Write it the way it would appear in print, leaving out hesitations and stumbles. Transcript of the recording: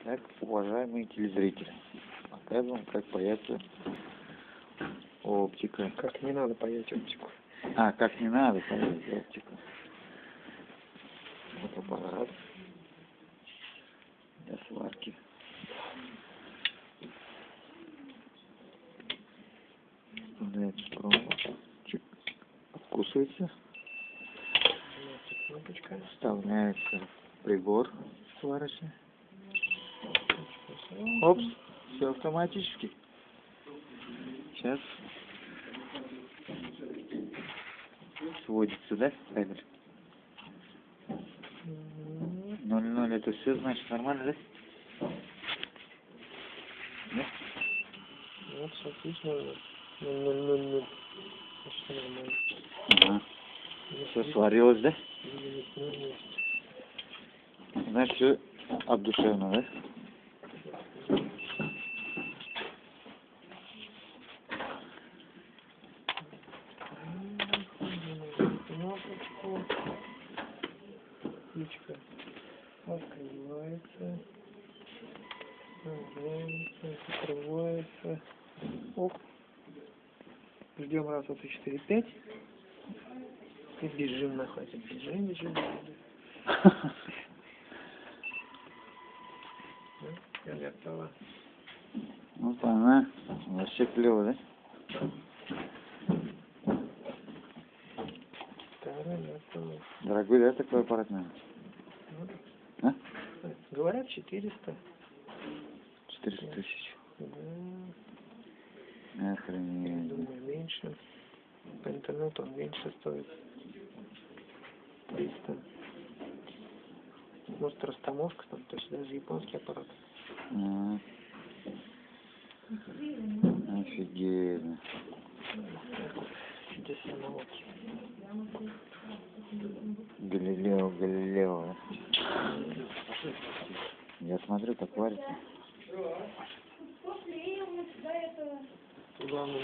Так, уважаемые телезрители, показываем, как паяется оптика. Как не надо паять оптику. А, как не надо паять оптику. Вот аппарат для сварки. Вставляется промочек, откусывается, Кнопочка. вставляется прибор сварочный. Опс, все автоматически. Сейчас сводится, да, камера? 0,0 это все, значит, нормально, да? Да? Вот, отлично. 0,0. Почти нормально. Ага. Все сварилось, да? Значит, все обдушевно, да? Кнопочку. Ключка открывается. Закрывается. Оп. Ждем раз, 2, 3, 4, 5. И бежим находим. Бежим. Я готова. Вот она. Вообще клево, да? Второй готова. Дорогой, да, такой аппарат, наверное? А? Говорят, 400. 400 тысяч. Да. Охренеть. Думаю, меньше. По интернету он меньше стоит. 300. Может, растамовка там, то есть даже японский аппарат. Офигенно. Чудеса науки. Галилео. Я смотрю, как варится. Главное,